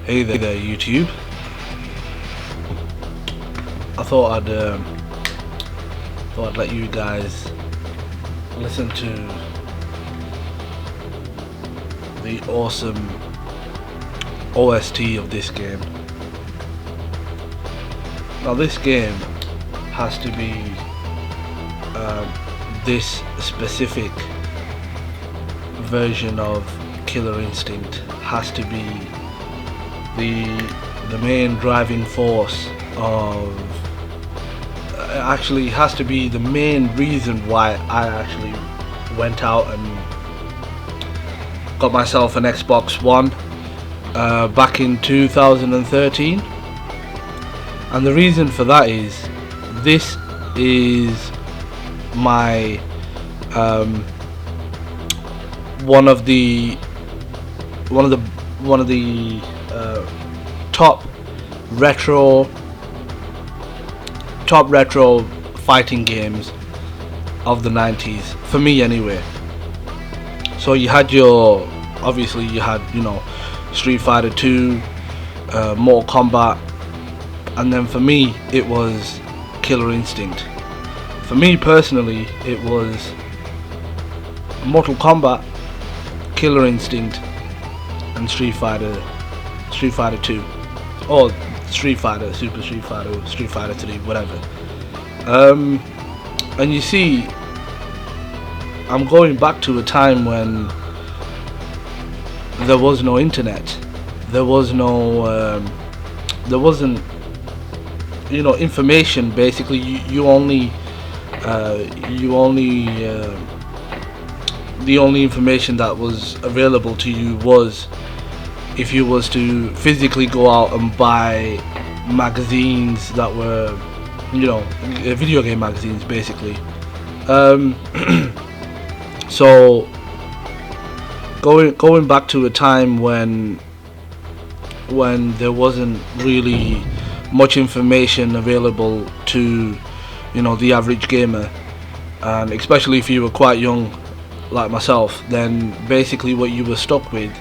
Hey there, YouTube. I thought I'd let you guys listen to the awesome OST of this game. Now, this game has to be this specific version of Killer Instinct has to be the main driving force of actually has to be the main reason why I actually went out and got myself an Xbox One back in 2013. And the reason for that is this is my one of the top retro fighting games of the 90s, for me anyway. So you had obviously you had Street Fighter 2, Mortal Kombat, and then for me it was Killer Instinct. For me personally, it was Mortal Kombat, Killer Instinct, and Street Fighter 2, or Street Fighter, Super Street Fighter, Street Fighter 3, whatever. And you see, I'm going back to a time when there was no internet, there wasn't information. Basically, the only information that was available to you was if you was to physically go out and buy magazines that were, video game magazines, basically. So going back to a time when there wasn't really much information available to the average gamer, and especially if you were quite young like myself, then basically what you were stuck with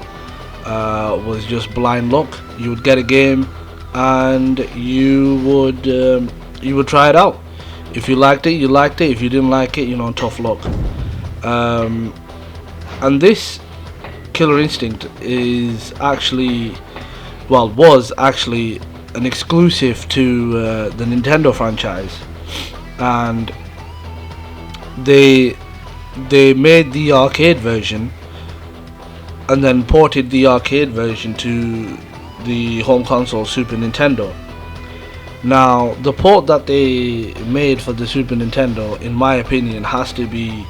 was just blind luck. You would get a game and you would try it out. If you liked it, you liked it. If you didn't like it, tough luck. And this Killer Instinct was actually an exclusive to the Nintendo franchise, and they made the arcade version and then ported the arcade version to the home console Super Nintendo. Now, the port that they made for the Super Nintendo, in my opinion, has to be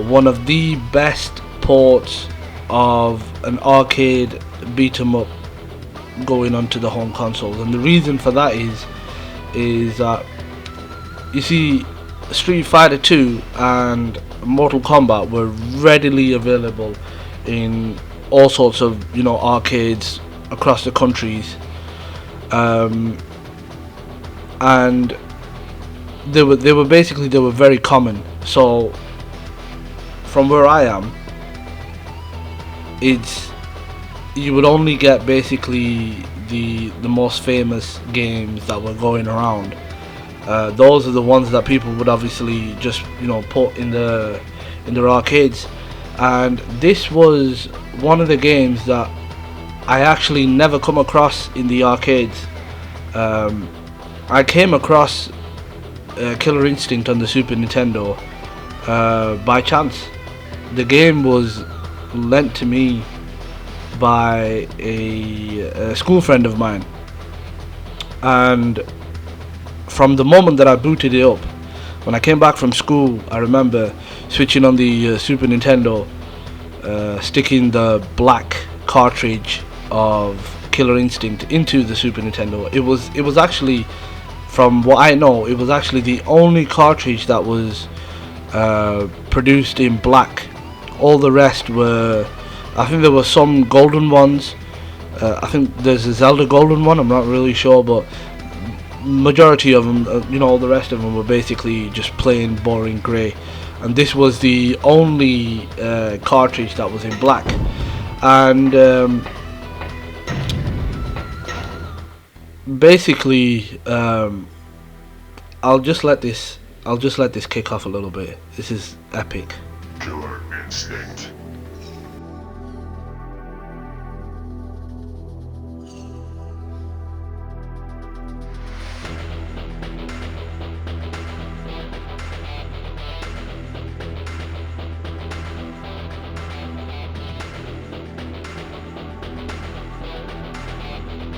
one of the best ports of an arcade beat 'em up going onto the home consoles. And the reason for that is that, you see, Street Fighter 2 and Mortal Kombat were readily available in all sorts of arcades across the countries, and they were very common. So from where I am, you would only get basically the most famous games that were going around. Those are the ones that people would obviously just put in their arcades, and this was one of the games that I actually never come across in the arcades. I came across Killer Instinct on the Super Nintendo by chance. The game was lent to me by a school friend of mine, and from the moment that I booted it up, when I came back from school, I remember switching on the Super Nintendo, sticking the black cartridge of Killer Instinct into the Super Nintendo. It was actually, from what I know, it was actually the only cartridge that was produced in black. All the rest were, I think there were some golden ones. I think there's a Zelda golden one, I'm not really sure, but majority of them, all the rest of them were basically just plain boring grey. And this was the only cartridge that was in black. And basically, I'll just let this kick off a little bit. This is epic. Killer instinct.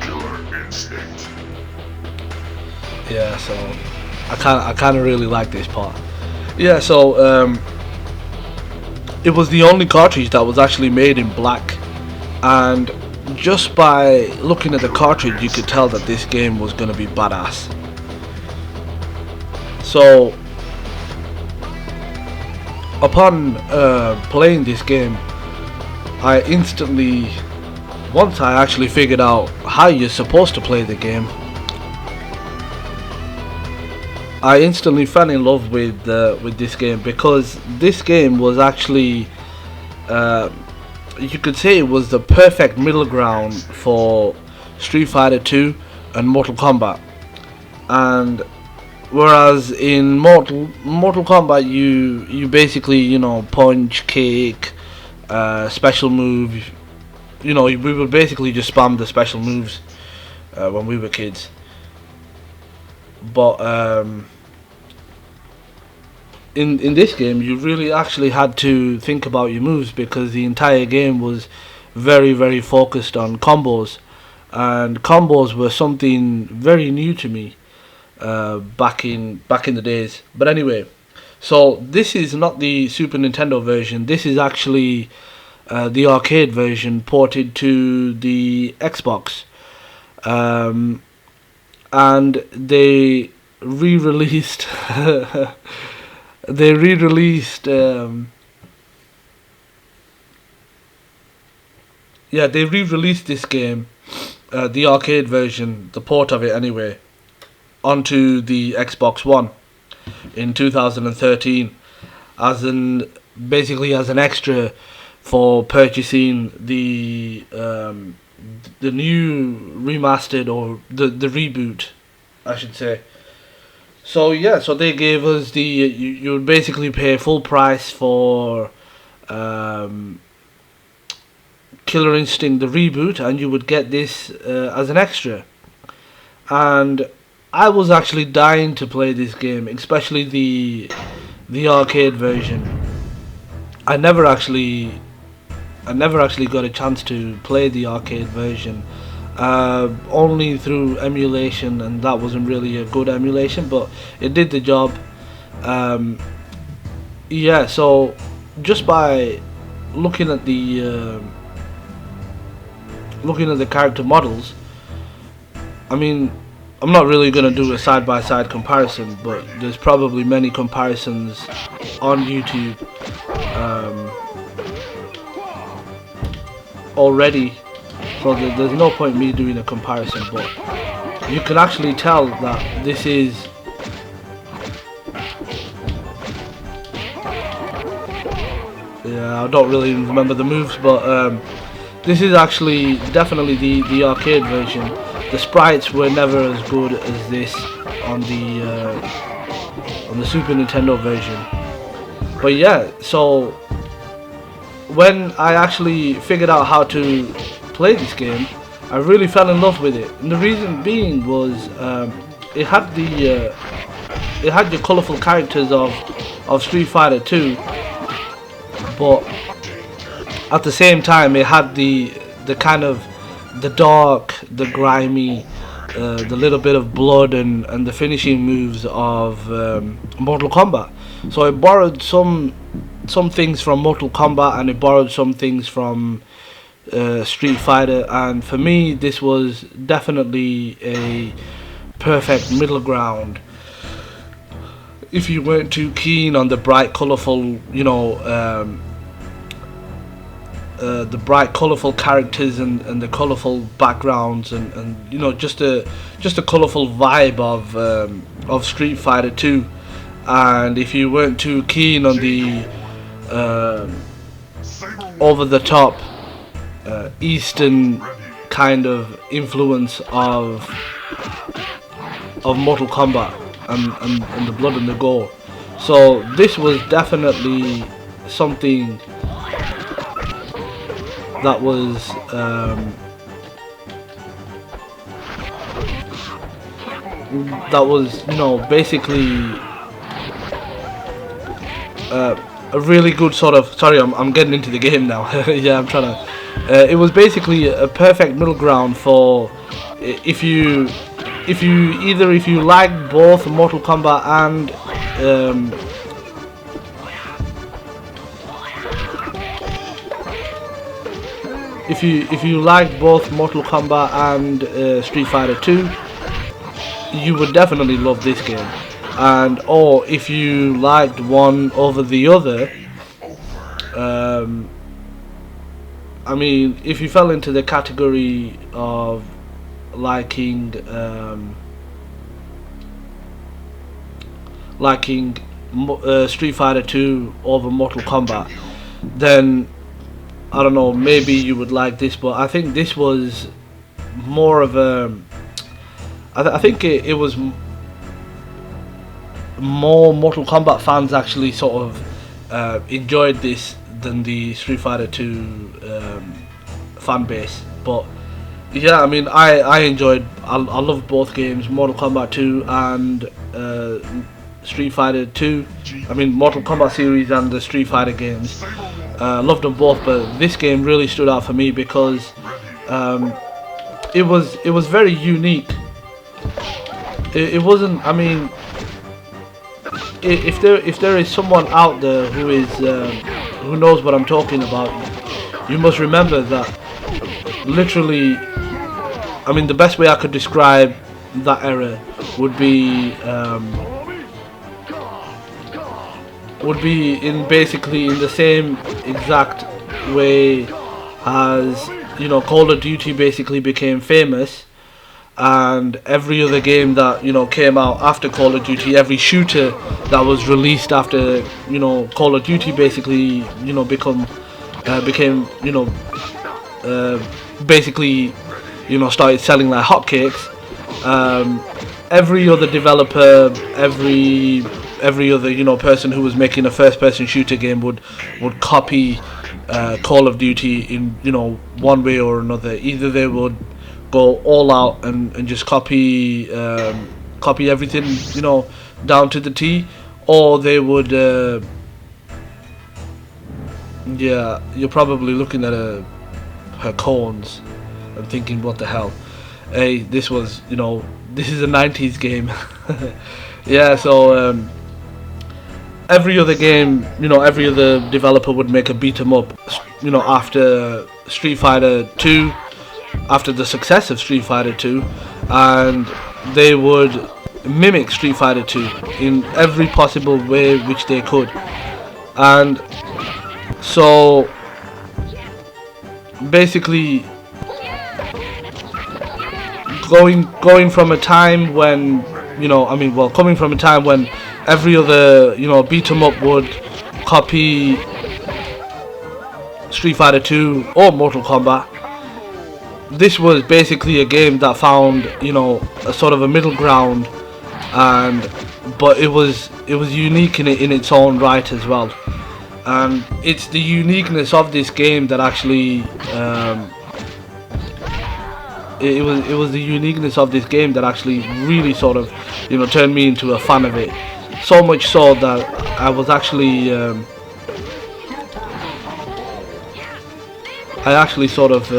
Killer instinct. Yeah, so I kind of really like this part. Yeah, so it was the only cartridge that was actually made in black, and just by looking at the cartridge you could tell that this game was going to be badass. So upon playing this game, I instantly, once I actually figured out how you're supposed to play the game, I instantly fell in love with this game, because this game was actually, you could say it was the perfect middle ground for Street Fighter 2 and Mortal Kombat. And whereas in Mortal Kombat you basically, you know, punch, kick, special move, you know, we would basically just spam the special moves when we were kids. But in this game you really actually had to think about your moves, because the entire game was very, very focused on combos, and combos were something very new to me back in the days. But anyway, so this is not the Super Nintendo version. This is actually the arcade version ported to the Xbox, and they re-released they re-released they re-released this game, the arcade version, the port of it anyway, onto the Xbox One in 2013 as an extra for purchasing the new remastered, or the reboot, I should say. So yeah, so they gave us the you would basically pay full price for Killer Instinct the reboot, and you would get this as an extra. And I was actually dying to play this game, especially the arcade version. I never actually got a chance to play the arcade version, only through emulation, and that wasn't really a good emulation, but it did the job. Yeah, so just by looking at the character models, I mean, I'm not really gonna do a side-by-side comparison, but there's probably many comparisons on YouTube already, so there's no point me doing a comparison, but you can actually tell that this is I don't really remember the moves, but this is actually definitely the arcade version. The sprites were never as good as this on the Super Nintendo version. But yeah, so when I actually figured out how to play this game, I really fell in love with it. And the reason being was it had your colourful characters of Street Fighter 2, but at the same time it had the kind of the dark, the grimy, the little bit of blood and the finishing moves of Mortal Kombat. So it borrowed some things from Mortal Kombat, and it borrowed some things from Street Fighter, and for me this was definitely a perfect middle ground. If you weren't too keen on the bright, colourful, you know, the bright, colourful characters and the colourful backgrounds and you know, just a colourful vibe of Street Fighter 2, and if you weren't too keen on the over the top Eastern kind of influence of Mortal Kombat and the blood and the gore. So this was definitely something that was you know, basically a really good sort of, sorry, I'm getting into the game now. Yeah, I'm trying to it was basically a perfect middle ground for if you like both Mortal Kombat and if you like both Mortal Kombat and Street Fighter 2, you would definitely love this game. And or if you liked one over the other, I mean, if you fell into the category of liking Street Fighter 2 over Mortal Kombat, then I don't know, maybe you would like this. But I think this was more of a I think it was more Mortal Kombat fans actually sort of enjoyed this than the Street Fighter 2 fan base. But yeah, I mean, I enjoyed, I love both games, Mortal Kombat 2 and Street Fighter 2. I mean, Mortal Kombat series and the Street Fighter games. Loved them both, but this game really stood out for me because it was very unique. It wasn't. I mean, if there is someone out there who is who knows what I'm talking about, you must remember that literally. I mean, the best way I could describe that era would be in basically in the same exact way as, you know, Call of Duty basically became famous, and every other game that, you know, came out after Call of Duty, every shooter that was released after, you know, Call of Duty basically, you know, became, you know, basically, you know, started selling like hotcakes. Every other developer, every other, you know, person who was making a first-person shooter game would copy Call of Duty in, you know, one way or another. Either they would go all out and just copy everything, you know, down to the T, or they would yeah, you're probably looking at her cones and thinking, what the hell? Hey, this was, you know, this is a 90s game. Yeah, so every other game, you know, every other developer would make a beat 'em up, you know, after Street Fighter 2, after the success of Street Fighter 2, and they would mimic Street Fighter 2 in every possible way which they could. And so basically going from a time when, you know, I mean, well, coming from a time when every other, you know, beat 'em up would copy Street Fighter 2 or Mortal Kombat, this was basically a game that found, you know, a sort of a middle ground, and but it was unique in its own right as well. And it's the uniqueness of this game that actually it was the uniqueness of this game that actually really sort of, you know, turned me into a fan of it. So much so that I was actually sort of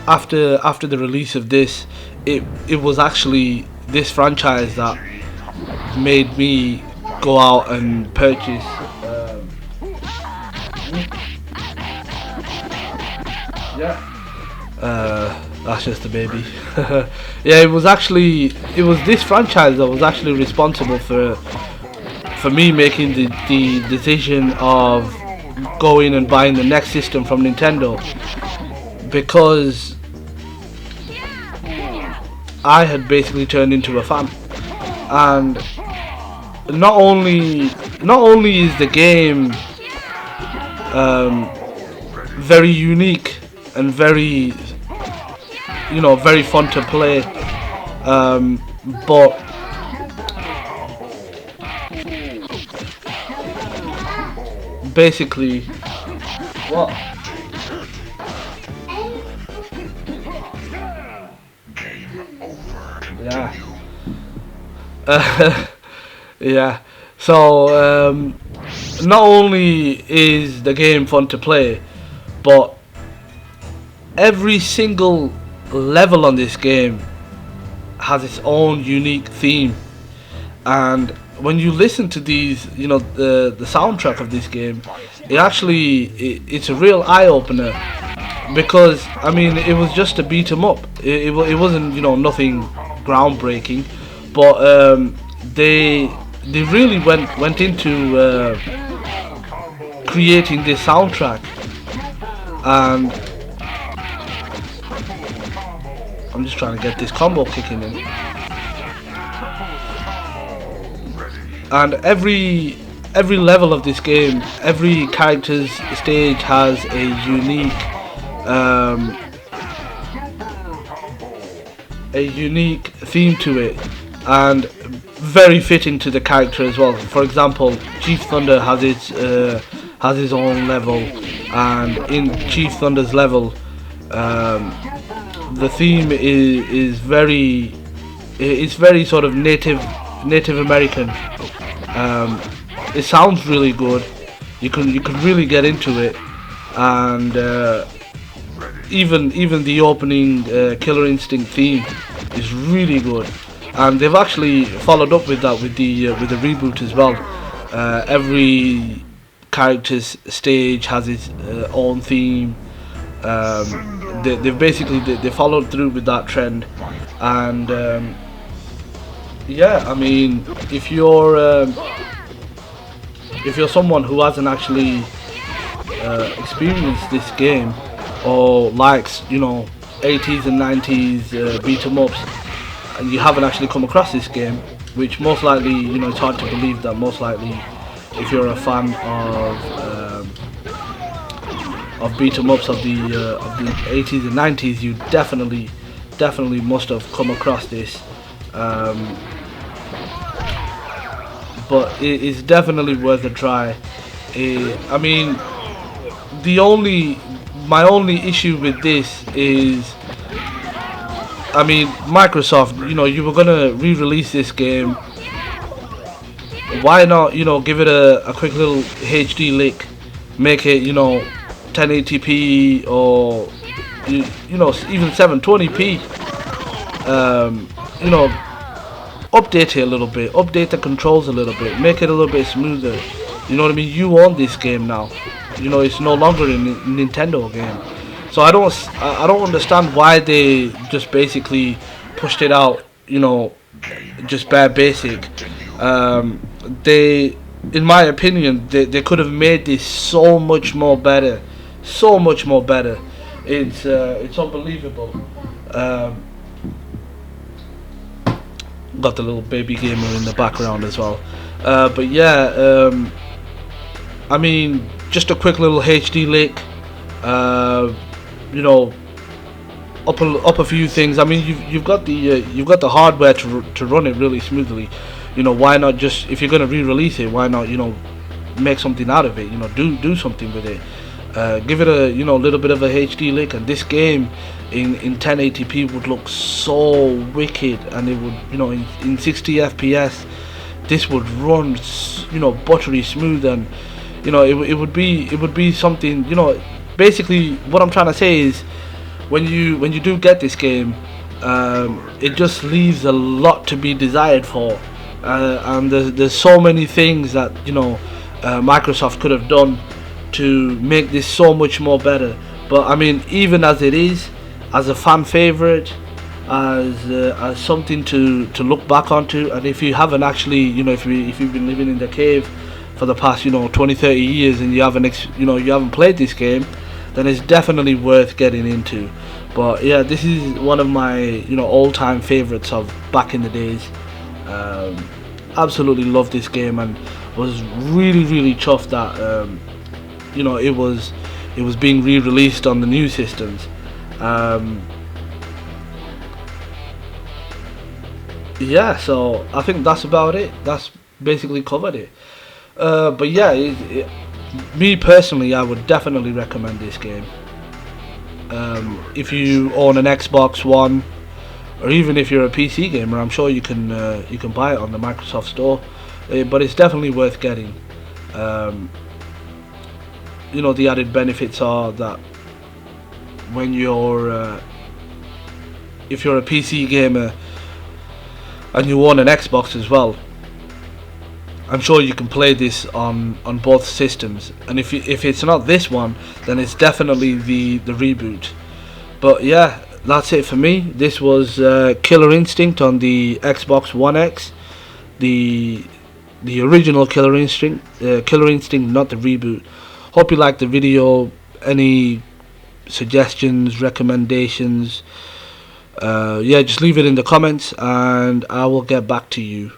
after the release of this, it was actually this franchise that made me go out and purchase that's just a baby. Yeah, it was this franchise that was actually responsible for me making the decision of going and buying the next system from Nintendo, because I had basically turned into a fan. And not only is the game very unique and very, very fun to play. But basically, what? Yeah. Yeah. So not only is the game fun to play, but every single level on this game has its own unique theme. And when you listen to these, the soundtrack of this game, it's a real eye opener, because I mean it was just a beat 'em up. It wasn't nothing groundbreaking, but they really went into creating this soundtrack, and I'm just trying to get this combo kicking in. And every level of this game, every character's stage has a unique theme to it, and very fitting to the character as well. For example, Chief Thunder has his own level, and in Chief Thunder's level, the theme is very sort of Native American. It sounds really good. You can really get into it, and even the opening Killer Instinct theme is really good. And they've actually followed up with that with the reboot as well. Every character's stage has its own theme. They followed through with that trend, and yeah, I mean, if you're someone who hasn't actually experienced this game, or likes 80s and 90s beat 'em ups, and you haven't actually come across this game, which most likely, it's hard to believe that most likely, if you're a fan of beat 'em ups of the 80s and 90s, you definitely must have come across this. But it is definitely worth a try. I mean, my only issue with this is, I mean, Microsoft, you were gonna re-release this game. Why not, give it a quick little HD lick, make it, 1080p, or even 720p. Update it a little bit, update the controls a little bit, make it a little bit smoother. You know what I mean? You own this game now. It's no longer a Nintendo game. So I don't understand why they just basically pushed it out. Just bare basic. In my opinion, they could have made this so much more better. It's unbelievable. Got the little baby gamer in the background as well. But yeah, I mean, just a quick little HD lick. Up a few things. I mean, you've got the hardware to run it really smoothly. Why not just, if you're gonna re-release it, why not make something out of it? Do something with it. Give it a little bit of a HD lick, and this game in 1080p would look so wicked, and it would in 60 FPS this would run buttery smooth, and it would be something. Basically what I'm trying to say is, when you do get this game, it just leaves a lot to be desired for, and there's so many things that Microsoft could have done to make this so much more better. But I mean, even as it is, as a fan favorite, as something to look back onto, and if you haven't actually, if you've been living in the cave for the past 20-30 years and you haven't played this game, then it's definitely worth getting into. But yeah, this is one of my all-time favorites of back in the days. Absolutely love this game, and was really chuffed that it was being re-released on the new systems. Yeah, so I think that's about it. That's basically covered it. But yeah, me personally, I would definitely recommend this game. If you own an Xbox One, or even if you're a PC gamer, I'm sure you can buy it on the Microsoft Store. But it's definitely worth getting. The added benefits are that when if you're a PC gamer and you own an Xbox as well, I'm sure you can play this on both systems. And if it's not this one, then it's definitely the reboot. But yeah, that's it for me. This was Killer Instinct on the Xbox One X, the original Killer Instinct, not the reboot. Hope you liked the video. Any suggestions, recommendations, yeah, just leave it in the comments and I will get back to you.